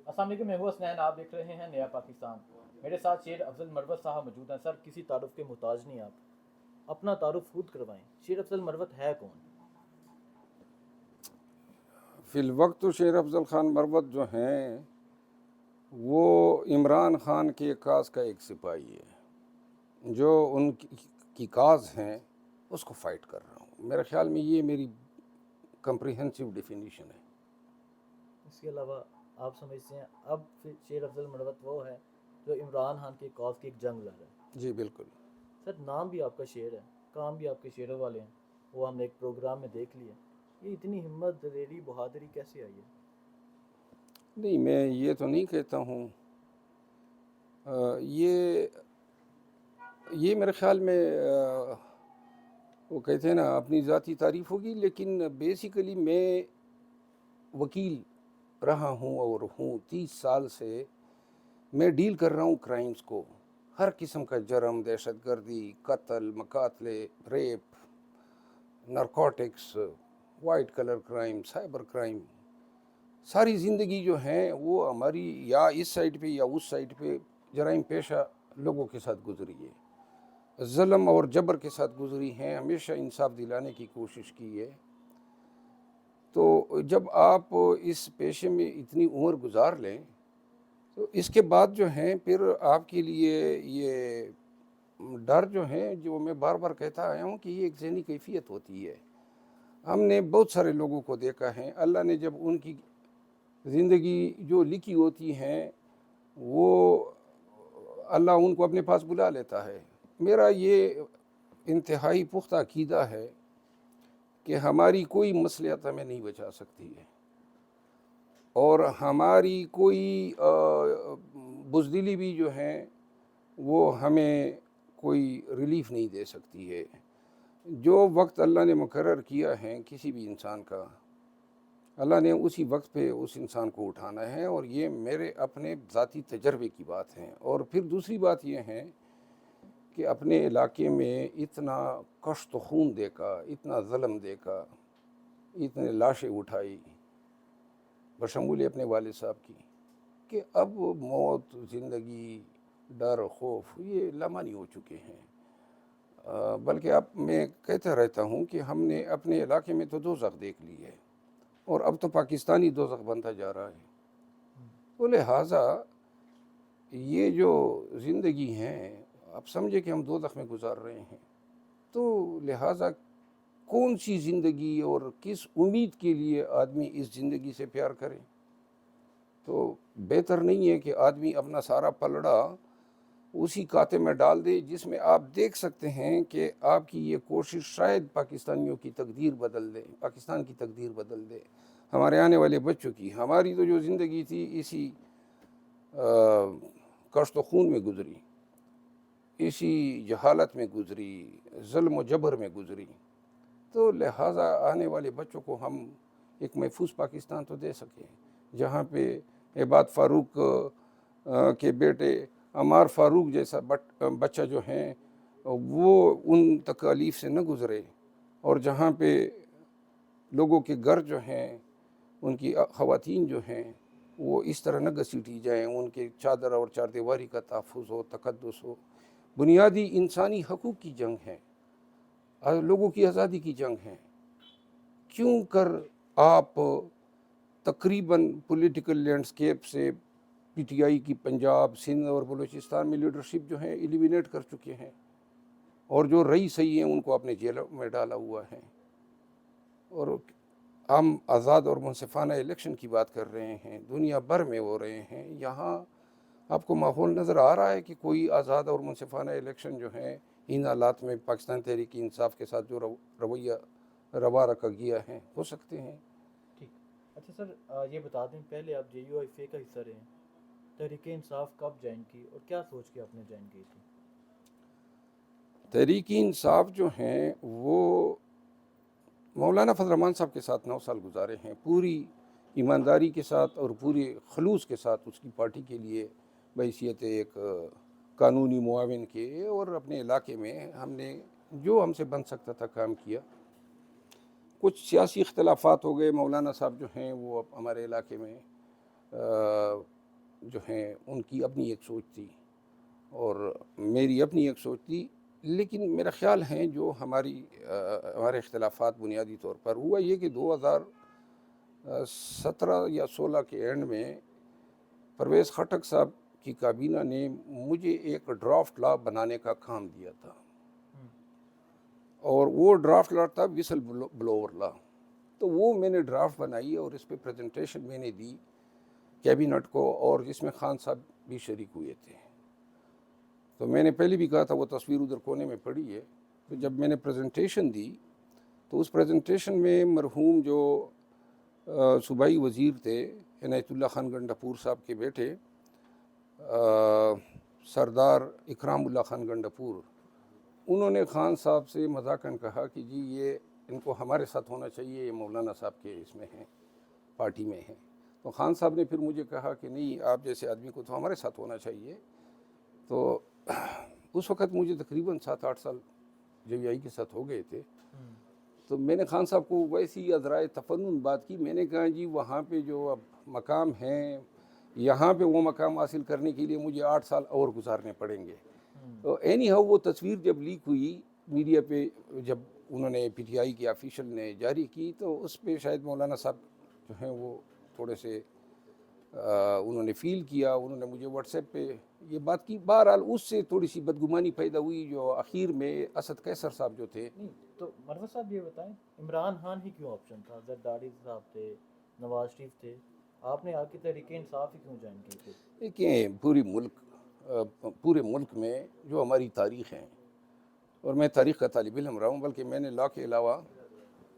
السلام علیکم، میں ہوں حسنین، آپ دیکھ رہے ہیں نیا پاکستان۔ میرے ساتھ شیر افضل مروت صاحب موجود ہیں۔ سر، کسی تعارف کے محتاج نہیں آپ، اپنا تعارف خود کروائیں۔ شیر افضل مروت ہے کون؟ فی الوقت تو شیر افضل خان مروت جو ہیں وہ عمران خان کے کاز کا ایک سپاہی ہے، جو ان کی کاز ہیں اس کو فائٹ کر رہا ہوں۔ میرے خیال میں یہ میری کمپریہنسو ڈیفینیشن ہے۔ اس کے علاوہ آپ سمجھتے ہیں اب پھر شیر افضل مروت وہ ہے جو عمران خان کے کاز کی ایک جنگ لڑ رہا ہے؟ جی بالکل۔ سر، نام بھی آپ کا شیر ہے، کام بھی آپ کے شیروں والے ہیں، وہ ہم نے ایک پروگرام میں دیکھ لیا۔ یہ اتنی ہمت، دلیری، بہادری کیسے آئی ہے؟ نہیں، میں یہ تو نہیں کہتا ہوں۔ یہ میرے خیال میں وہ کہتے ہیں نا اپنی ذاتی تعریف ہوگی، لیکن بیسیکلی میں وکیل رہا ہوں اور ہوں 30 سال سے میں ڈیل کر رہا ہوں کرائمز کو، ہر قسم کا جرم، دہشت گردی، قتل، مقاتلے، rape, narcotics, white collar crime, cyber crime. ساری زندگی جو ہیں وہ ہماری یا اس سائڈ پہ یا اس سائڈ پہ جرائم پیشہ لوگوں کے ساتھ گزری ہے، ظلم اور جبر کے ساتھ گزری ہیں، ہمیشہ انصاف دلانے کی کوشش کی ہے۔ تو جب آپ اس پیشے میں اتنی عمر گزار لیں تو اس کے بعد جو ہیں پھر آپ کے لیے یہ ڈر جو ہے، جو میں بار بار کہتا آیا ہوں کہ یہ ایک ذہنی کیفیت ہوتی ہے۔ ہم نے بہت سارے لوگوں کو دیکھا ہے، اللہ نے جب ان کی زندگی جو لکھی ہوتی ہیں وہ اللہ ان کو اپنے پاس بلا لیتا ہے۔ میرا یہ انتہائی پختہ عقیدہ ہے کہ ہماری کوئی مصلحت ہمیں نہیں بچا سکتی ہے، اور ہماری کوئی بزدلی بھی جو ہے وہ ہمیں کوئی ریلیف نہیں دے سکتی ہے۔ جو وقت اللہ نے مقرر کیا ہے کسی بھی انسان کا، اللہ نے اسی وقت پہ اس انسان کو اٹھانا ہے، اور یہ میرے اپنے ذاتی تجربے کی بات ہے۔ اور پھر دوسری بات یہ ہے کہ اپنے علاقے میں اتنا کشت و خون دیکھا، اتنا ظلم دیکھا، اتنے لاشیں اٹھائی بشمول اپنے والد صاحب کی، کہ اب موت، زندگی، ڈر، خوف یہ لامانی ہو چکے ہیں۔ بلکہ اب میں کہتا رہتا ہوں کہ ہم نے اپنے علاقے میں تو دوزخ دیکھ لی ہے، اور اب تو پاکستانی دوزخ بنتا جا رہا ہے۔ تو لہٰذا یہ جو زندگی ہیں، اب سمجھے کہ ہم دوزخ میں گزار رہے ہیں، تو لہٰذا کون سی زندگی اور کس امید کے لیے آدمی اس زندگی سے پیار کرے؟ تو بہتر نہیں ہے کہ آدمی اپنا سارا پلڑا اسی کاتے میں ڈال دے جس میں آپ دیکھ سکتے ہیں کہ آپ کی یہ کوشش شاید پاکستانیوں کی تقدیر بدل دے، پاکستان کی تقدیر بدل دے، ہمارے آنے والے بچوں کی۔ ہماری تو جو زندگی تھی اسی کشت و خون میں گزری، اسی جہالت میں گزری، ظلم و جبر میں گزری۔ تو لہٰذا آنے والے بچوں کو ہم ایک محفوظ پاکستان تو دے سکیں، جہاں پہ عباد فاروق کے بیٹے عمار فاروق جیسا بچہ جو ہیں وہ ان تکالیف سے نہ گزرے، اور جہاں پہ لوگوں کے گھر جو ہیں، ان کی خواتین جو ہیں وہ اس طرح نہ گھسیٹی جائیں، ان کے چادر اور چار دیواری کا تحفظ ہو، تقدس ہو۔ بنیادی انسانی حقوق کی جنگ ہے، لوگوں کی آزادی کی جنگ ہے۔ کیوں کر آپ تقریباً پولیٹیکل لینڈسکیپ سے پی ٹی آئی کی پنجاب، سندھ اور بلوچستان میں لیڈرشپ جو ہیں ایلیمینیٹ کر چکے ہیں، اور جو رئی صحیح ہیں ان کو اپنے جیلوں میں ڈالا ہوا ہے، اور ہم آزاد اور منصفانہ الیکشن کی بات کر رہے ہیں، دنیا بھر میں ہو رہے ہیں۔ یہاں آپ کو ماحول نظر آ رہا ہے کہ کوئی آزاد اور منصفانہ الیکشن جو ہیں ان حالات میں پاکستان تحریک انصاف کے ساتھ جو رویہ روا رکھا گیا ہے ہو سکتے ہیں؟ ٹھیک۔ اچھا سر، یہ بتا دیں، پہلے آپ جے یو آئی فے کا حصہ رہے ہیں، تحریک انصاف کب جوائن کی اور کیا سوچ کے آپ نے جوائن کی تھی؟ تحریک انصاف جو ہیں وہ مولانا فضل الرحمان صاحب کے ساتھ 9 سال گزارے ہیں، پوری ایمانداری کے ساتھ اور پورے خلوص کے ساتھ اس کی پارٹی کے لیے بحیثیت ایک قانونی معاون کے، اور اپنے علاقے میں ہم نے جو ہم سے بن سکتا تھا کام کیا۔ کچھ سیاسی اختلافات ہو گئے، مولانا صاحب جو ہیں وہ ہمارے علاقے میں جو ہیں ان کی اپنی ایک سوچ تھی اور میری اپنی ایک سوچ تھی، لیکن میرا خیال ہے جو ہمارے اختلافات بنیادی طور پر ہوا یہ کہ 2017 یا 16 کے اینڈ میں پرویز خٹک صاحب کی کابینہ نے مجھے ایک ڈرافٹ لا بنانے کا کام دیا تھا، اور وہ ڈرافٹ لا تھا وسل بلوور لا. تو وہ میں نے ڈرافٹ بنائی اور اس پہ پریزنٹیشن میں نے دی کیبینٹ کو، اور جس میں خان صاحب بھی شریک ہوئے تھے. تو میں نے پہلے بھی کہا تھا، وہ تصویر ادھر کونے میں پڑی ہے. تو جب میں نے پریزنٹیشن دی تو اس پریزنٹیشن میں مرحوم جو صوبائی وزیر تھے عنایت اللہ خان گنڈاپور صاحب کے بیٹے سردار اکرام اللہ خان گنڈاپور، انہوں نے خان صاحب سے مذاقاً کہا کہ جی یہ ان کو ہمارے ساتھ ہونا چاہیے، یہ مولانا صاحب کے اس میں ہیں، پارٹی میں ہیں. تو خان صاحب نے پھر مجھے کہا کہ نہیں، آپ جیسے آدمی کو تو ہمارے ساتھ ہونا چاہیے. تو اس وقت مجھے تقریباً 7-8 سال JVI کے ساتھ ہو گئے تھے. تو میں نے خان صاحب کو ویسی ادرائے تفنن بات کی. میں نے کہا جی وہاں پہ جو اب مقام ہیں، یہاں پہ وہ مقام حاصل کرنے کے لیے مجھے 8 سال اور گزارنے پڑیں گے. تو اینی ہاؤ وہ تصویر جب لیک ہوئی میڈیا پہ، جب انہوں نے PTI کے آفیشل نے جاری کی، تو اس پہ شاید مولانا صاحب جو ہیں وہ تھوڑے سے انہوں نے فیل کیا. انہوں نے مجھے واٹس ایپ پہ یہ بات کی. بہرحال اس سے تھوڑی سی بدگمانی پیدا ہوئی، جو اخیر میں اسد قیصر صاحب جو تھے. نہیں تو مروت صاحب یہ بتائیں، عمران خان ہی کیوں آپشن تھا؟ زرداری صاحب تھے، نواز شریف تھے، آپ نے آپ کی تحریک انصاف ہی کیوں جوائن کی تھی؟ دیکھیں پورے ملک میں جو ہماری تاریخ ہے، اور میں تاریخ کا طالب علم رہا ہوں، بلکہ میں نے لا کے علاوہ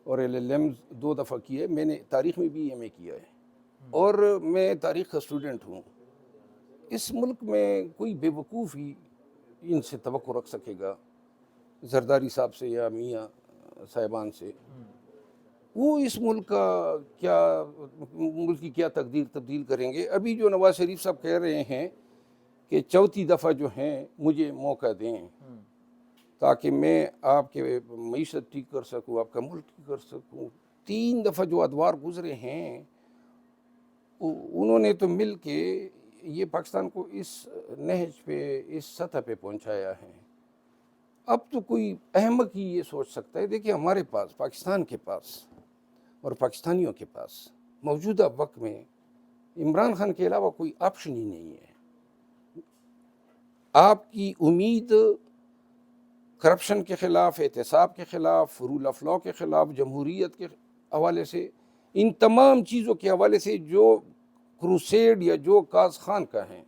اور LLM 2 دفعہ کیے. میں نے تاریخ میں بھی MA کیا ہے، اور میں تاریخ کا اسٹوڈنٹ ہوں. اس ملک میں کوئی بے وقوف ہی ان سے توقع رکھ سکے گا، زرداری صاحب سے یا میاں صاحبان سے. وہ اس ملک کا ملک کی کیا تقدیر تبدیل کریں گے؟ ابھی جو نواز شریف صاحب کہہ رہے ہیں کہ 4تھی دفعہ جو ہیں مجھے موقع دیں تاکہ میں آپ کے معیشت ٹھیک کر سکوں، آپ کا ملک ٹھیک کر سکوں. 3 دفعہ جو ادوار گزرے ہیں، انہوں نے تو مل کے یہ پاکستان کو اس نہج پہ، اس سطح پہ پہنچایا ہے. اب تو کوئی احمق ہی یہ سوچ سکتا ہے. دیکھیں ہمارے پاس، پاکستان کے پاس اور پاکستانیوں کے پاس موجودہ وقت میں عمران خان کے علاوہ کوئی آپشن ہی نہیں ہے. آپ کی امید کرپشن کے خلاف، احتساب کے خلاف، رول آف لا کے خلاف، جمہوریت کے حوالے سے، ان تمام چیزوں کے حوالے سے جو کروسیڈ یا جو کاز خان کا ہے،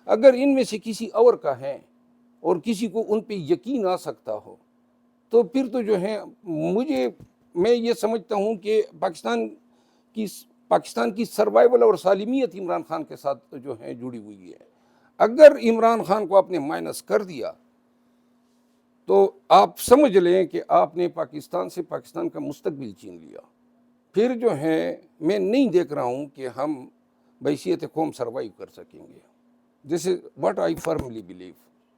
اگر ان میں سے کسی اور کا ہے اور کسی کو ان پہ یقین آ سکتا ہو، تو پھر تو جو ہے میں یہ سمجھتا ہوں کہ پاکستان کی سروائیول اور سالمیت عمران خان کے ساتھ جو ہے جڑی ہوئی ہے. اگر عمران خان کو آپ نے مائنس کر دیا تو آپ سمجھ لیں کہ آپ نے پاکستان کا مستقبل چھین لیا. پھر جو ہے میں نہیں دیکھ رہا ہوں کہ ہم بحیثیت قوم سروائیو کر سکیں گے. This is what I firmly believe.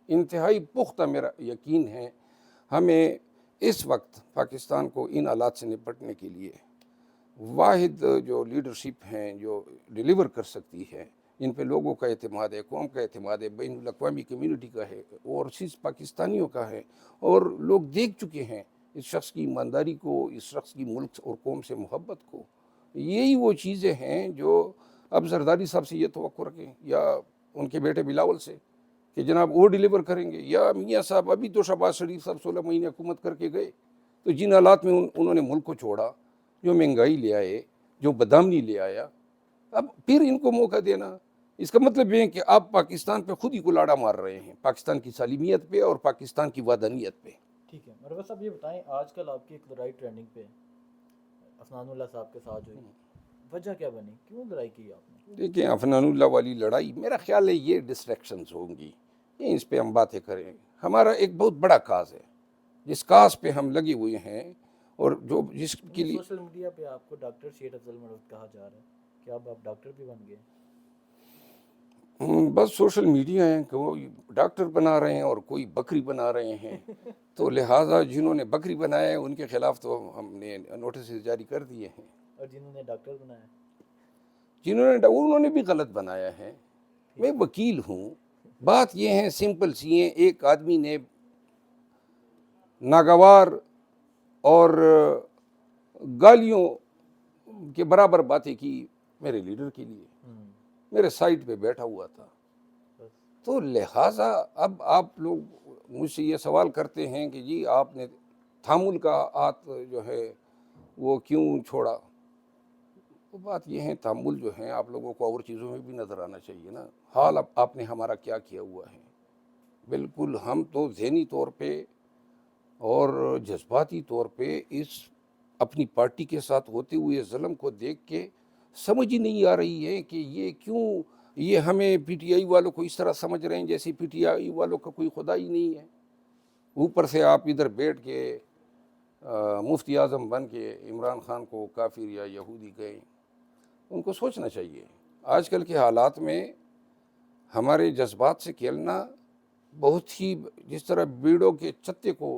انتہائی پختہ میرا یقین ہے ہمیں اس وقت پاکستان کو ان حالات سے نپٹنے کے لیے واحد جو لیڈرشپ ہیں جو ڈیلیور کر سکتی ہے، ان پہ لوگوں کا اعتماد ہے، قوم کا اعتماد ہے، بین الاقوامی کمیونٹی کا ہے، اور صرف پاکستانیوں کا ہے. اور لوگ دیکھ چکے ہیں اس شخص کی ایمانداری کو، اس شخص کی ملک اور قوم سے محبت کو. یہی وہ چیزیں ہیں جو اب زرداری صاحب سے یہ توقع رکھیں، یا ان کے بیٹے بلاول سے کہ جناب وہ ڈیلیور کریں گے، یا میاں صاحب ابھی تو شہباز شریف صاحب 16 مہینے حکومت کر کے گئے. تو جن حالات میں انہوں نے ملک کو چھوڑا، جو مہنگائی لے آئے، جو بدامنی لے آیا، اب پھر ان کو موقع دینا، اس کا مطلب یہ ہے کہ آپ پاکستان پہ خود ہی کلاڑا مار رہے ہیں، پاکستان کی سالمیت پہ اور پاکستان کی وحدانیت پہ. ٹھیک ہے مروت صاحب، یہ بتائیں آج کل آپ کی ایک لڑائی ٹرینڈنگ پہ عفنان اللہ صاحب کے ساتھ ہوئی، وجہ کیا بنی؟ کیوں لڑائی کی آپ نے؟ دیکھیں عفنان اللہ والی لڑائی، میرا خیال ہے یہ ڈسٹریکشنز ہوں گی، اس پہ ہم باتیں کریں. ہمارا ایک بہت بڑا کاز ہے جس کاز پہ ہم لگے ہوئے ہیں، اور جس کے لیے سوشل میڈیا پہ آپ کو ڈاکٹر شیر افضل مروت کہا جا رہا ہے. کیا اب آپ ڈاکٹر بھی بن گئے؟ بس سوشل میڈیا ہے کہ وہ ڈاکٹر بنا رہے ہیں اور کوئی بکری بنا رہے ہیں. تو لہٰذا جنہوں نے بکری بنایا ہے ان کے خلاف تو ہم نے نوٹسز جاری کر دیے ہیں. اور جنہوں نے ڈاکٹر بنایا انہوں نے بھی غلط بنایا ہے. میں وکیل ہوں. بات یہ ہے سمپل سی ہیں. ایک آدمی نے ناگوار اور گالیوں کے برابر باتیں کی میرے لیڈر کے لیے. میرے سائٹ پہ بیٹھا ہوا تھا. تو لہٰذا اب آپ لوگ مجھ سے یہ سوال کرتے ہیں کہ جی آپ نے تحمل کا ہاتھ جو ہے وہ کیوں چھوڑا. تو بات یہ ہے تحمل جو ہے آپ لوگوں کو اور چیزوں میں بھی نظر آنا چاہیے نا. حال اب آپ نے ہمارا کیا کیا ہوا ہے. بالکل ہم تو ذہنی طور پہ اور جذباتی طور پہ اس اپنی پارٹی کے ساتھ ہوتے ہوئے ظلم کو دیکھ کے سمجھ ہی نہیں آ رہی ہے کہ یہ کیوں یہ ہمیں پی ٹی آئی والوں کو اس طرح سمجھ رہے ہیں جیسے پی ٹی آئی والوں کا کوئی خدا ہی نہیں ہے. اوپر سے آپ ادھر بیٹھ کے مفتی اعظم بن کے عمران خان کو کافر یا یہودی کہیں. ان کو سوچنا چاہیے. آج کل کے حالات میں ہمارے جذبات سے کھیلنا بہت ہی جس طرح بیڑوں کے چتے کو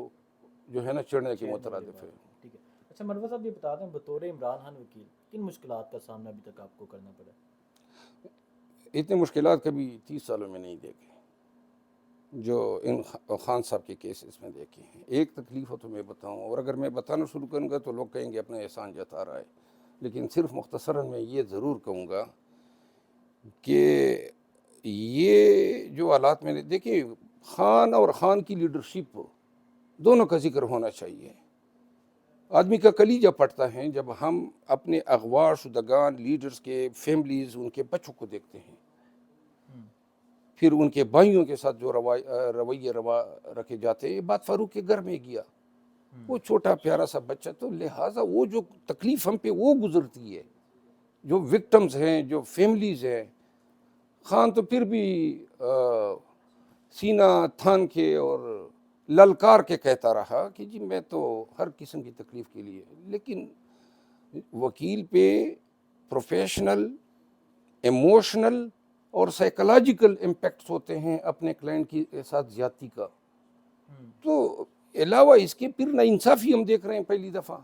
جو ہے نا چڑھنے کے مترادف ہے. ٹھیک ہے. اچھا مروہ صاحب یہ بتا دیں بطور عمران خان وکیل کن مشکلات کا سامنا ابھی تک آپ کو کرنا پڑا؟ اتنے مشکلات کبھی 30 سالوں میں نہیں دیکھے جو ان خان صاحب کے کیسز میں دیکھے ہیں. ایک تکلیف ہو تو میں بتاؤں, اور اگر میں بتانا شروع کروں گا تو لوگ کہیں گے اپنا احسان جتا رہا ہے. لیکن صرف مختصراً میں یہ ضرور کہوں گا کہ یہ جو حالات میں نے دیکھے, خان اور خان کی لیڈرشپ دونوں کا ذکر ہونا چاہیے. آدمی کا کلیجہ پھٹتا ہے جب ہم اپنے اغوا شدگان لیڈرز کے فیملیز ان کے بچوں کو دیکھتے ہیں, پھر ان کے بھائیوں کے ساتھ جو رویے رکھے جاتے ہیں. یہ بات فاروق کے گھر میں گیا, وہ چھوٹا پیارا سا بچہ. تو لہٰذا وہ جو تکلیف ہم پہ وہ گزرتی ہے, جو وکٹمز ہیں, جو فیملیز ہیں. خان تو پھر بھی سینہ تھان کے اور للکار کے کہتا رہا کہ جی میں تو ہر قسم کی تکلیف کے لیے. لیکن وکیل پہ پروفیشنل, ایموشنل اور سائیکولوجیکل امپیکٹس ہوتے ہیں اپنے کلائنٹ کے ساتھ زیادتی کا. تو علاوہ اس کے پھر ناانصافی ہم دیکھ رہے ہیں. پہلی دفعہ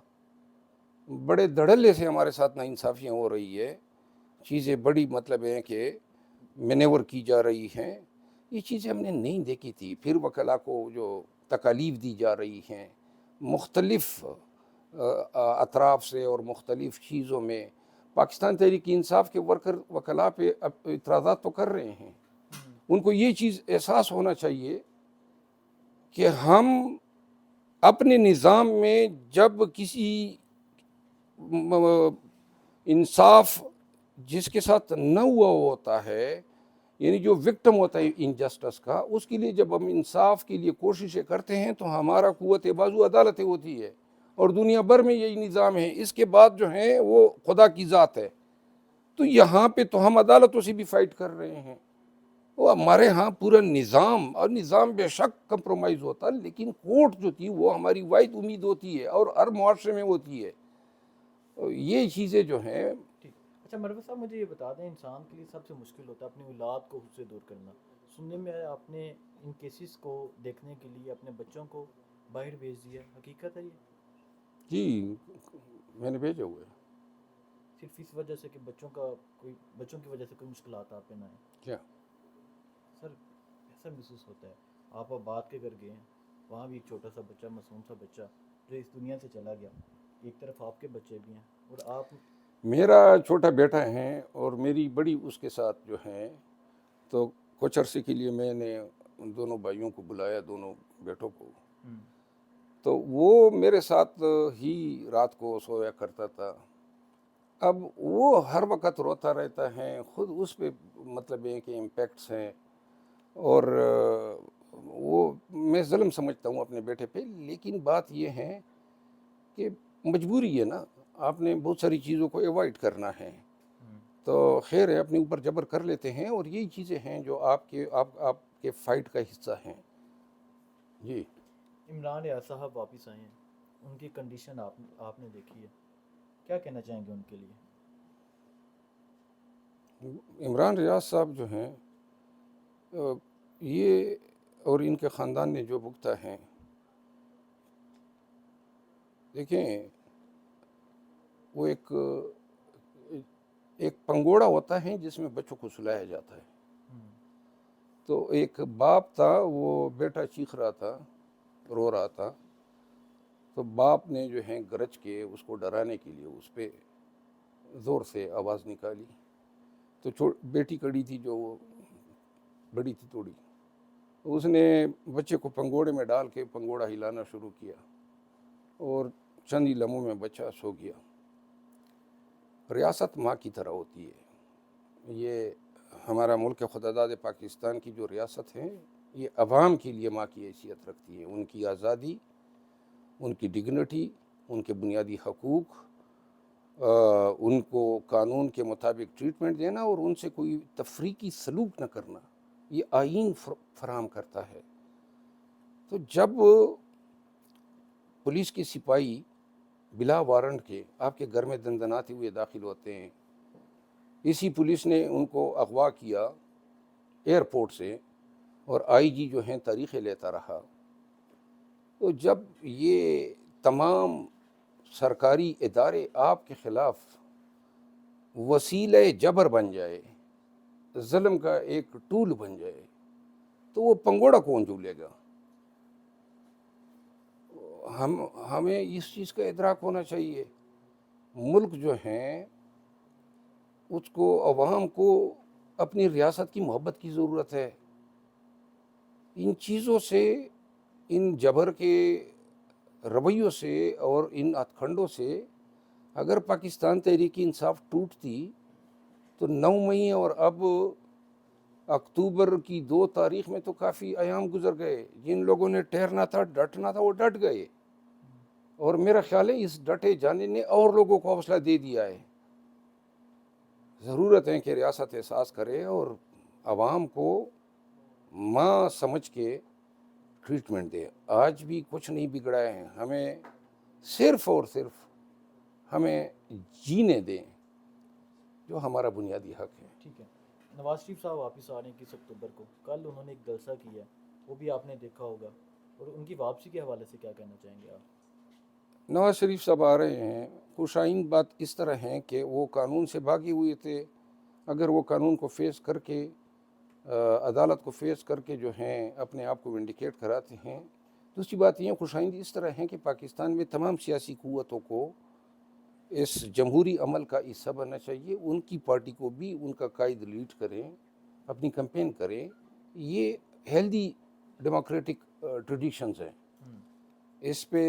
بڑے دھڑلے سے ہمارے ساتھ ناانصافیاں ہو رہی ہے. چیزیں بڑی مطلب ہیں کہ مینیور کی جا رہی ہیں. یہ چیزیں ہم نے نہیں دیکھی تھی. پھر وکلاء کو جو تکالیف دی جا رہی ہیں مختلف اطراف سے اور مختلف چیزوں میں, پاکستان تحریک انصاف کے ورکر وکلاء پہ اعتراضات تو کر رہے ہیں. ان کو یہ چیز احساس ہونا چاہیے کہ ہم اپنے نظام میں جب کسی انصاف جس کے ساتھ نہ ہوا ہوتا ہے, یعنی جو وکٹم ہوتا ہے انجسٹس کا, اس کے لیے جب ہم انصاف کے لیے کوششیں کرتے ہیں تو ہمارا قوت بازو عدالتیں ہوتی ہے. اور دنیا بھر میں یہی نظام ہے. اس کے بعد جو ہیں وہ خدا کی ذات ہے. تو یہاں پہ تو ہم عدالتوں سے بھی فائٹ کر رہے ہیں. وہ ہمارے ہاں پورا نظام, اور نظام بے شک کمپرومائز ہوتا, لیکن کورٹ جو تھی وہ ہماری واحد امید ہوتی ہے اور ہر معاشرے میں ہوتی ہے. یہ چیزیں جو ہیں. اچھا مروہ صاحب مجھے یہ بتا دیں, انسان کے لیے سب سے مشکل ہوتا ہے اپنی اولاد کو خود سے دور کرنا. سننے میں آیا آپ نے ان کیسز کو دیکھنے کے لیے اپنے بچوں کو باہر بھیج دیا, حقیقت ہے یہ؟ جی میں نے بھیجا ہوا ہے. صرف اس وجہ سے کہ بچوں کی وجہ سے کوئی مشکلات آپ پہ نہ آئیں. کیا سر ایسا محسوس ہوتا ہے, آپ آباد کے گھر گئے ہیں, وہاں بھی ایک چھوٹا سا بچہ, معصوم سا بچہ جو اس دنیا سے چلا گیا. ایک طرف آپ کے بچے بھی ہیں اور آپ, میرا چھوٹا بیٹا ہے اور میری بڑی اس کے ساتھ جو ہیں. تو کچھ عرصے کے لیے میں نے ان دونوں بھائیوں کو بلایا, دونوں بیٹوں کو. تو وہ میرے ساتھ ہی رات کو سویا کرتا تھا. اب وہ ہر وقت روتا رہتا ہے. خود اس پہ مطلب ہے کہ امپیکٹس ہیں, اور وہ میں ظلم سمجھتا ہوں اپنے بیٹے پہ. لیکن بات یہ ہے کہ مجبوری ہے نا, آپ نے بہت ساری چیزوں کو ایوائڈ کرنا ہے. تو خیر ہے, اپنے اوپر جبر کر لیتے ہیں, اور یہی چیزیں ہیں جو آپ کے فائٹ کا حصہ ہیں. جی عمران ریاض صاحب واپس آئے ہیں, ان کی کنڈیشن آپ نے دیکھی ہے, کیا کہنا چاہیں گے ان کے لیے؟ عمران ریاض صاحب جو ہیں یہ اور ان کے خاندان نے جو بھگتا ہے, دیکھیں وہ ایک ایک پنگوڑا ہوتا ہے جس میں بچوں کو سلایا جاتا ہے. تو ایک باپ تھا, وہ بیٹا چیخ رہا تھا, رو رہا تھا, تو باپ نے جو ہے گرج کے اس کو ڈرانے کے لیے اس پہ زور سے آواز نکالی. تو بیٹی کڑی تھی جو وہ بڑی تھی تھوڑی, اس نے بچے کو پنگوڑے میں ڈال کے پنگوڑا ہلانا شروع کیا اور چند ہی لمحوں میں بچہ سو گیا. ریاست ماں کی طرح ہوتی ہے. یہ ہمارا ملک خداداد پاکستان کی جو ریاست ہے, یہ عوام کے لیے ماں کی حیثیت رکھتی ہے. ان کی آزادی, ان کی ڈگنیٹی, ان کے بنیادی حقوق, ان کو قانون کے مطابق ٹریٹمنٹ دینا اور ان سے کوئی تفریقی سلوک نہ کرنا, یہ آئین فراہم کرتا ہے. تو جب پولیس کے سپاہی بلا وارنٹ کے آپ کے گھر میں دندناتے ہوئے داخل ہوتے ہیں, اسی پولیس نے ان کو اغوا کیا ایئرپورٹ سے, اور آئی جی جو ہیں تاریخیں لیتا رہا, تو جب یہ تمام سرکاری ادارے آپ کے خلاف وسیلہ جبر بن جائے, ظلم کا ایک ٹول بن جائے, تو وہ پنگوڑا کون جھولے گا؟ ہمیں اس چیز کا ادراک ہونا چاہیے. ملک جو ہیں اس کو, عوام کو اپنی ریاست کی محبت کی ضرورت ہے. ان چیزوں سے, ان جبر کے رویوں سے اور ان ہتھکنڈوں سے اگر پاکستان تحریک انصاف ٹوٹتی تو 9 مئی اور اب اکتوبر کی 2 تاریخ میں تو کافی ایام گزر گئے. جن لوگوں نے ٹھہرنا تھا, ڈٹنا تھا, وہ ڈٹ گئے, اور میرا خیال ہے اس ڈٹے جانے نے اور لوگوں کو حوصلہ دے دیا ہے. ضرورت ہے کہ ریاست احساس کرے اور عوام کو ماں سمجھ کے ٹریٹمنٹ دے. آج بھی کچھ نہیں بگڑا ہے, ہمیں صرف اور صرف ہمیں جینے دیں جو ہمارا بنیادی حق ہے. ٹھیک ہے. نواز شریف صاحب واپس آ رہے ہیں 21 اکتوبر کو. کل انہوں نے ایک جلسہ کیا, وہ بھی آپ نے دیکھا ہوگا, اور ان کی واپسی کے حوالے سے کیا کہنا چاہیں گے آپ؟ نواز شریف صاحب آ رہے ہیں, خوشائن بات اس طرح ہے کہ وہ قانون سے بھاگے ہوئے تھے. اگر وہ قانون کو فیس کر کے, عدالت کو فیس کر کے جو ہیں اپنے آپ کو ونڈیکیٹ کراتے ہیں. دوسری بات یہ خوشائند اس طرح ہے کہ پاکستان میں تمام سیاسی قوتوں کو اس جمہوری عمل کا حصہ بننا چاہیے. ان کی پارٹی کو بھی ان کا قائد لیڈ کریں, اپنی کمپین کریں. یہ ہیلدی ڈیموکریٹک ٹریڈیشنز ہیں. اس پہ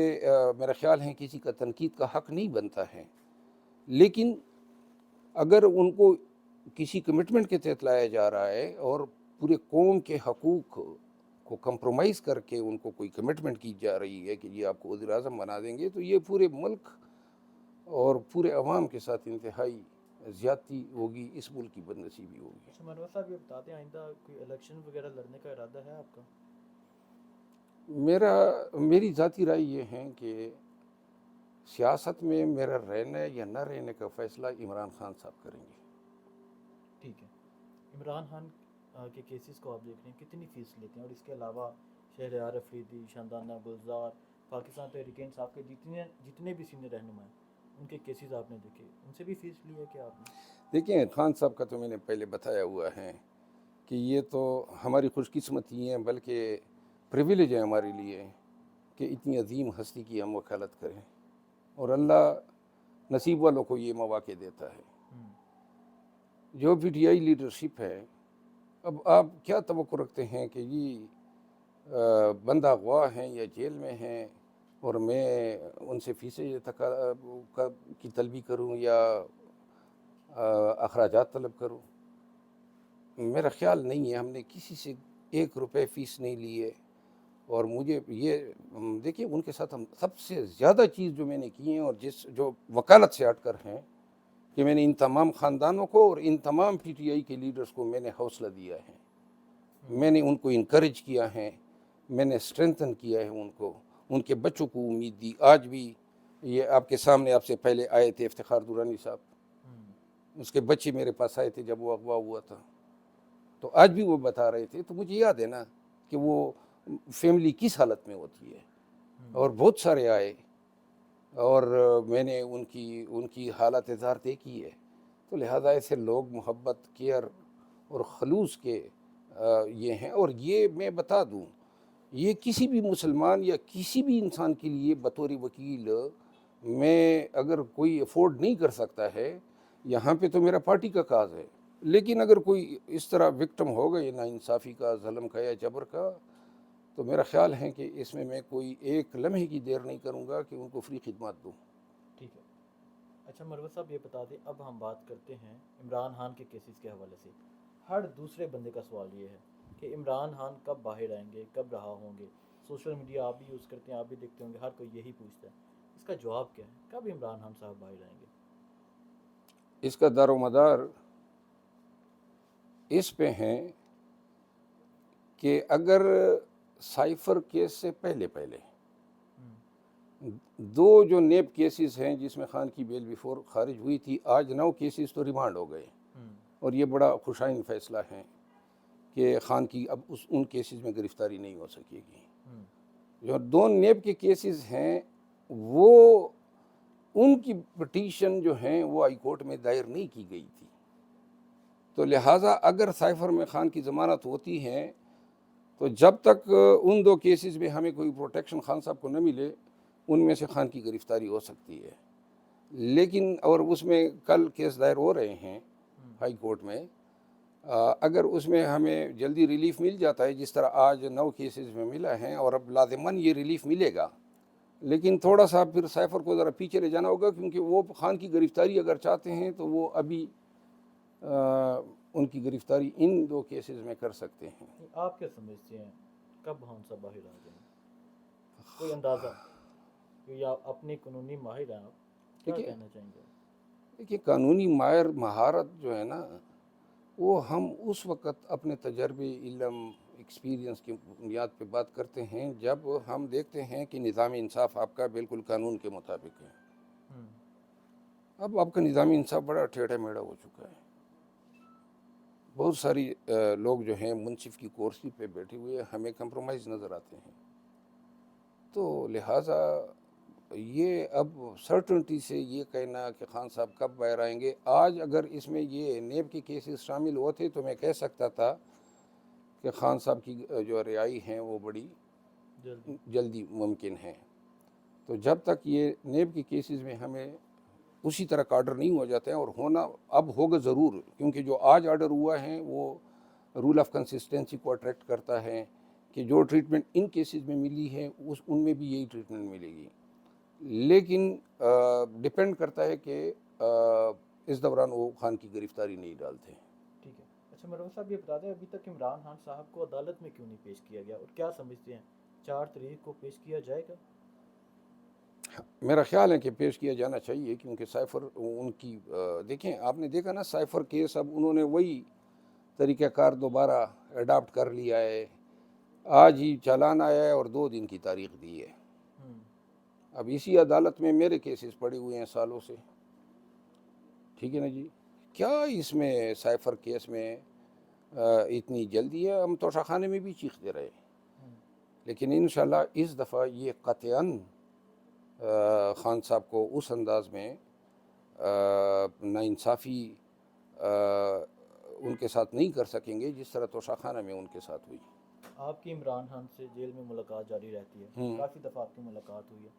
میرا خیال ہے کسی کا تنقید کا حق نہیں بنتا ہے. لیکن اگر ان کو کسی کمٹمنٹ کے تحت لایا جا رہا ہے اور پورے قوم کے حقوق کو کمپرومائز کر کے ان کو کوئی کمٹمنٹ کی جا رہی ہے کہ یہ آپ کو وزیر اعظم بنا دیں گے, تو یہ پورے ملک اور پورے عوام کے ساتھ انتہائی زیادتی ہوگی, اس ملک کی بد نصیبی ہوگی. منور صاحب یہ بتاتے ہیں, آئندہ کوئی الیکشن وغیرہ لڑنے کا ارادہ ہے آپ کا؟ میری ذاتی رائے یہ ہے کہ سیاست میں میرا رہنے یا نہ رہنے کا فیصلہ عمران خان صاحب کریں گے. ٹھیک ہے. عمران خان کے کیسز کو آپ دیکھ رہے ہیں, کتنی فیس لیتے ہیں؟ اور اس کے علاوہ شہریار افریدی, شاندانہ گلزار, پاکستان تحریک انصاف کے جتنے بھی سینئر رہنما ہیں, ان کے کیسز آپ نے دیکھے, ان سے بھی فیس لی ہے کیا آپ نے؟ دیکھیں, خان صاحب کا تو میں نے پہلے بتایا ہوا ہے کہ یہ تو ہماری خوش قسمتی ہیں, بلکہ پریویلیج ہے ہمارے لیے کہ اتنی عظیم ہستی کی ہم وکالت کریں, اور اللہ نصیب والوں کو یہ مواقع دیتا ہے. جو پی ٹی آئی لیڈرشپ ہے, اب آپ کیا توقع رکھتے ہیں کہ یہ بندہ اغوا ہیں یا جیل میں ہیں اور میں ان سے فیسیں کی طلبی کروں یا اخراجات طلب کروں؟ میرا خیال نہیں ہے. ہم نے کسی سے 1 روپے فیس نہیں لی ہے. اور مجھے یہ دیکھیے, ان کے ساتھ ہم سب سے زیادہ چیز جو میں نے کی ہیں اور جو وکالت سے ہٹ کر ہیں, کہ میں نے ان تمام خاندانوں کو اور ان تمام پی ٹی آئی کے لیڈرز کو میں نے حوصلہ دیا ہے, میں نے ان کو انکریج کیا ہے, میں نے اسٹرینتھن کیا ہے ان کو, ان کے بچوں کو امید دی. آج بھی یہ آپ کے سامنے, آپ سے پہلے آئے تھے افتخار دورانی صاحب, اس کے بچے میرے پاس آئے تھے جب وہ اغوا ہوا تھا, تو آج بھی وہ بتا رہے تھے. تو مجھے یاد ہے نا کہ وہ فیملی کس حالت میں ہوتی ہے, اور بہت سارے آئے اور میں نے ان کی حالت اظہار دیکھی ہے. تو لہٰذا ایسے لوگ محبت کیئر اور خلوص کے یہ ہیں. اور یہ میں بتا دوں، یہ کسی بھی مسلمان یا کسی بھی انسان کے لیے بطور وکیل میں اگر کوئی افورڈ نہیں کر سکتا ہے، یہاں پہ تو میرا پارٹی کا کاز ہے، لیکن اگر کوئی اس طرح وکٹم ہو گئے ناانصافی کا، ظلم کا یا جبر کا، تو میرا خیال ہے کہ اس میں کوئی ایک لمحے کی دیر نہیں کروں گا کہ ان کو فری خدمات دوں. ٹھیک ہے. اچھا مروت صاحب یہ بتا دیں، اب ہم بات کرتے ہیں عمران خان کے کیسز کے حوالے سے. ہر دوسرے بندے کا سوال یہ ہے کہ عمران خان کب باہر آئیں گے، کب رہا ہوں گے. سوشل میڈیا آپ بھی یوز کرتے ہیں، آپ بھی دیکھتے ہوں گے، ہر کوئی یہی پوچھتا ہے. اس کا جواب کیا ہے؟ کب عمران خان صاحب باہر آئیں گے؟ اس کا دار و مدار اس پہ ہیں کہ اگر سائفر کیس سے پہلے دو جو نیب کیسز ہیں جس میں خان کی بیل بیفور خارج ہوئی تھی، آج 9 کیسز تو ریمانڈ ہو گئے، اور یہ بڑا خوشائن فیصلہ ہے کہ خان کی اب ان کیسز میں گرفتاری نہیں ہو سکے گی. جو 2 نیب کے کیسز ہیں وہ ان کی پٹیشن جو ہیں وہ ہائی کورٹ میں دائر نہیں کی گئی تھی. تو لہٰذا اگر سائفر میں خان کی ضمانت ہوتی ہے تو جب تک ان 2 کیسز میں ہمیں کوئی پروٹیکشن خان صاحب کو نہ ملے، ان میں سے خان کی گرفتاری ہو سکتی ہے. لیکن اور اس میں کل کیس دائر ہو رہے ہیں ہائی کورٹ میں، اگر اس میں ہمیں جلدی ریلیف مل جاتا ہے جس طرح آج 9 کیسز میں ملا ہے، اور اب لازماً یہ ریلیف ملے گا، لیکن تھوڑا سا پھر سائفر کو ذرا پیچھے لے جانا ہوگا، کیونکہ وہ خان کی گرفتاری اگر چاہتے ہیں تو وہ ابھی ان کی گرفتاری ان 2 کیسز میں کر سکتے ہیں. آپ کیا سمجھتے ہیں کب خان صاحب باہر آ جائیں گے؟ کوئی اندازہ؟ یا اپنے قانونی ماہر ہیں آپ، کیا کہنا چاہیں گے؟ دیکھیے قانونی مہارت جو ہے نا، وہ ہم اس وقت اپنے تجربے، علم، ایکسپیرینس کی بنیاد پہ بات کرتے ہیں جب ہم دیکھتے ہیں کہ نظام انصاف آپ کا بالکل قانون کے مطابق ہے. اب آپ کا نظام انصاف بڑا ٹیڑھا میڑھا ہو چکا ہے. بہت ساری لوگ جو ہیں منصف کی کرسی پہ بیٹھے ہوئے ہمیں کمپرومائز نظر آتے ہیں. تو لہٰذا یہ اب سرٹنٹی سے یہ کہنا کہ خان صاحب کب باہر آئیں گے، آج اگر اس میں یہ نیب کے کیسز شامل ہوتے تو میں کہہ سکتا تھا کہ خان صاحب کی جو رہائی ہیں وہ بڑی جلدی ممکن ہے. تو جب تک یہ نیب کے کیسز میں ہمیں اسی طرح کا آرڈر نہیں ہو جاتے ہیں، اور ہونا اب ہوگا ضرور، کیونکہ جو آج آرڈر ہوا ہے وہ رول آف کنسسٹنسی کو اٹریکٹ کرتا ہے کہ جو ٹریٹمنٹ ان کیسز میں ملی ہے ان میں بھی یہی ٹریٹمنٹ ملے گی. لیکن ڈپینڈ کرتا ہے کہ اس دوران وہ خان کی گرفتاری نہیں ڈالتے. ٹھیک ہے. اچھا مروت صاحب یہ بتا دیں، ابھی تک عمران خان صاحب کو عدالت میں کیوں نہیں پیش کیا گیا، اور کیا سمجھتے ہیں 4 تاریخ کو پیش کیا جائے گا؟ میرا خیال ہے کہ پیش کیا جانا چاہیے، کیونکہ سائفر ان کی دیکھیں، آپ نے دیکھا نا سائفر کیس، اب انہوں نے وہی طریقہ کار دوبارہ اڈاپٹ کر لیا ہے. آج ہی چالان آیا ہے اور 2 دن کی تاریخ دی ہے. اب اسی عدالت میں میرے کیسز پڑے ہوئے ہیں سالوں سے. ٹھیک ہے نا جی، کیا اس میں سائفر کیس میں اتنی جلدی ہے؟ ہم توشہ خانے میں بھی چیختے رہے، لیکن انشاءاللہ اس دفعہ یہ قطعاً خان صاحب کو اس انداز میں ناانصافی ان کے ساتھ نہیں کر سکیں گے جس طرح توشہ خانہ میں ان کے ساتھ ہوئی. آپ کی عمران خان سے جیل میں ملاقات جاری رہتی ہے، کافی دفعہ آپ کی ملاقات ہوئی ہے،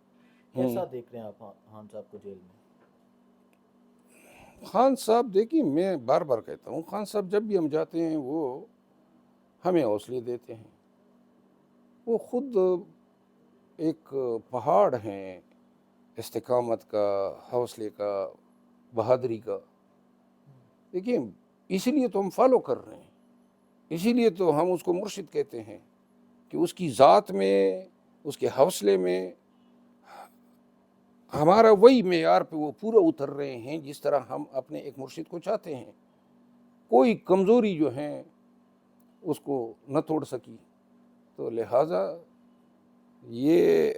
کیسا دیکھ رہے ہیں آپ خان صاحب کو جیل میں؟ خان صاحب دیکھیے، میں بار بار کہتا ہوں، خان صاحب جب بھی ہم جاتے ہیں وہ ہمیں حوصلے دیتے ہیں. وہ خود ایک پہاڑ ہیں استقامت کا، حوصلے کا، بہادری کا. دیکھیے اسی لیے تو ہم فالو کر رہے ہیں، اسی لیے تو ہم اس کو مرشد کہتے ہیں کہ اس کی ذات میں، اس کے حوصلے میں ہمارا وہی معیار پہ وہ پورا اتر رہے ہیں جس طرح ہم اپنے ایک مرشد کو چاہتے ہیں. کوئی کمزوری جو ہے اس کو نہ توڑ سکی. تو لہٰذا یہ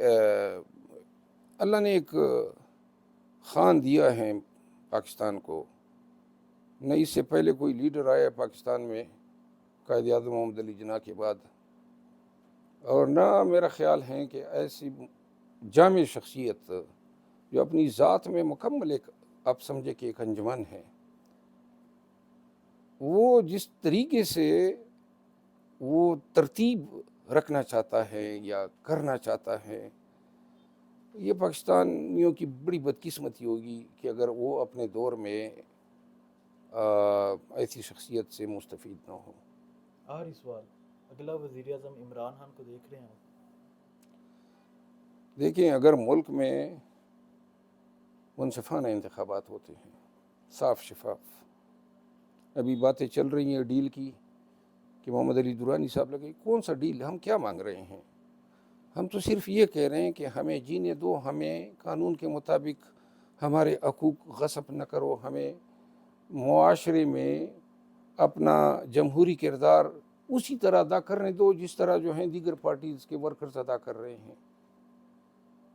اللہ نے ایک خان دیا ہے پاکستان کو، نہ اس سے پہلے کوئی لیڈر آیا پاکستان میں قائد اعظم محمد علی جناح کے بعد، اور نہ میرا خیال ہے کہ ایسی جامع شخصیت جو اپنی ذات میں مکمل ایک، آپ سمجھے کہ ایک انجمن ہے، وہ جس طریقے سے وہ ترتیب رکھنا چاہتا ہے یا کرنا چاہتا ہے، یہ پاکستانیوں کی بڑی بدقسمتی ہوگی کہ اگر وہ اپنے دور میں ایسی شخصیت سے مستفید نہ ہو۔ آخری سوال، اگلا وزیر اعظم عمران خان کو دیکھ رہے ہیں آپ؟ دیکھیں، اگر ملک میں منصفانہ انتخابات ہوتے ہیں، صاف شفاف، ابھی باتیں چل رہی ہیں ڈیل کی کہ محمد علی درانی صاحب لگے، کون سا ڈیل؟ ہم کیا مانگ رہے ہیں؟ ہم تو صرف یہ کہہ رہے ہیں کہ ہمیں جینے دو، ہمیں قانون کے مطابق ہمارے حقوق غصب نہ کرو، ہمیں معاشرے میں اپنا جمہوری کردار اسی طرح ادا کرنے دو جس طرح جو ہیں دیگر پارٹیز کے ورکرز ادا کر رہے ہیں۔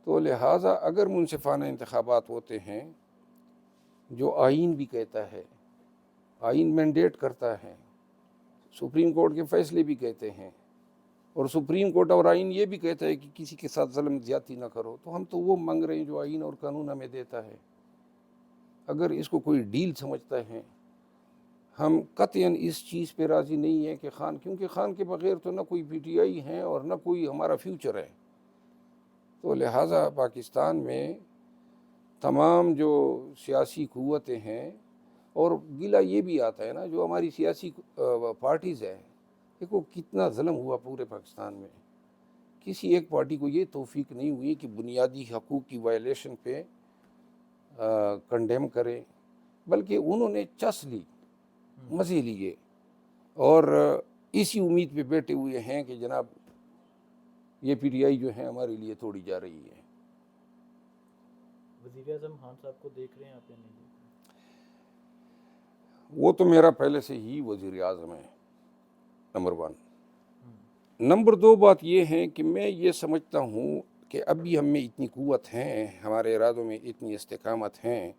تو لہٰذا اگر منصفانہ انتخابات ہوتے ہیں، جو آئین بھی کہتا ہے، آئین مینڈیٹ کرتا ہے، سپریم کورٹ کے فیصلے بھی کہتے ہیں، اور سپریم کورٹ اور آئین یہ بھی کہتا ہے کہ کسی کے ساتھ ظلم زیادتی نہ کرو، تو ہم تو وہ مانگ رہے ہیں جو آئین اور قانون ہمیں دیتا ہے۔ اگر اس کو کوئی ڈیل سمجھتا ہے، ہم قطعاً اس چیز پہ راضی نہیں ہیں کہ خان، کیونکہ خان کے بغیر تو نہ کوئی پی ٹی آئی ہے اور نہ کوئی ہمارا فیوچر ہے۔ تو لہٰذا پاکستان میں تمام جو سیاسی قوتیں ہیں، اور گلہ یہ بھی آتا ہے نا، جو ہماری سیاسی پارٹیز ہیں، دیکھو کتنا ظلم ہوا پورے پاکستان میں، کسی ایک پارٹی کو یہ توفیق نہیں ہوئی کہ بنیادی حقوق کی وائلیشن پہ کنڈیم کرے، بلکہ انہوں نے چس لی، مزے لیے، اور اسی امید پہ بیٹھے ہوئے ہیں کہ جناب یہ پی ٹی آئی جو ہے ہمارے لیے توڑی جا رہی ہے۔ وزیر اعظم خان صاحب کو دیکھ رہے ہیں آپ یا نہیں دیکھ رہے؟ وہ تو میرا پہلے سے ہی وزیر اعظم ہے، نمبر 1۔ نمبر 2 بات یہ ہے کہ میں یہ سمجھتا ہوں کہ ابھی ہم میں اتنی قوت ہیں، ہمارے ارادوں میں اتنی استقامت ہیں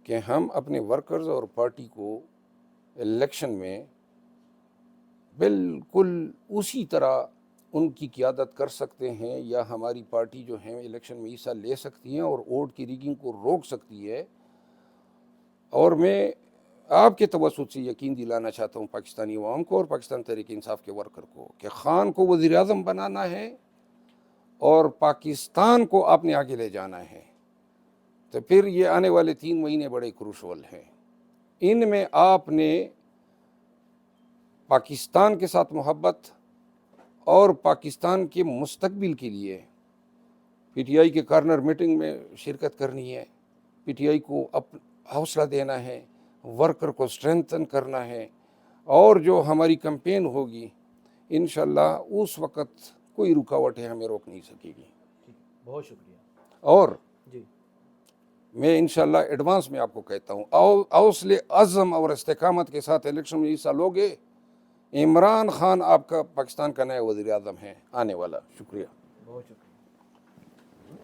کہ ہم اپنے ورکرز اور پارٹی کو الیکشن میں بالکل اسی طرح ان کی قیادت کر سکتے ہیں، یا ہماری پارٹی جو ہے الیکشن میں حصہ لے سکتی ہیں اور ووٹ کی ریگنگ کو روک سکتی ہے۔ اور میں آپ کے توسط سے یقین دلانا چاہتا ہوں پاکستانی عوام کو اور پاکستان تحریک انصاف کے ورکر کو کہ خان کو وزیر اعظم بنانا ہے اور پاکستان کو آپ نے آگے لے جانا ہے، تو پھر یہ آنے والے 3 مہینے بڑے کروشل ہیں۔ ان میں آپ نے پاکستان کے ساتھ محبت اور پاکستان کے مستقبل کے لیے پی ٹی آئی کے کارنر میٹنگ میں شرکت کرنی ہے، پی ٹی آئی کو حوصلہ دینا ہے، ورکر کو اسٹرینتھن کرنا ہے، اور جو ہماری کمپین ہوگی انشاءاللہ اس وقت کوئی رکاوٹیں ہمیں روک نہیں سکے گی۔ بہت شکریہ۔ اور جی، میں انشاءاللہ ایڈوانس میں آپ کو کہتا ہوں، حوصلے عزم اور استقامت کے ساتھ الیکشن میں حصہ لوگے، عمران خان آپ کا پاکستان کا نیا وزیر اعظم ہے آنے والا۔ شکریہ۔ بہت شکریہ۔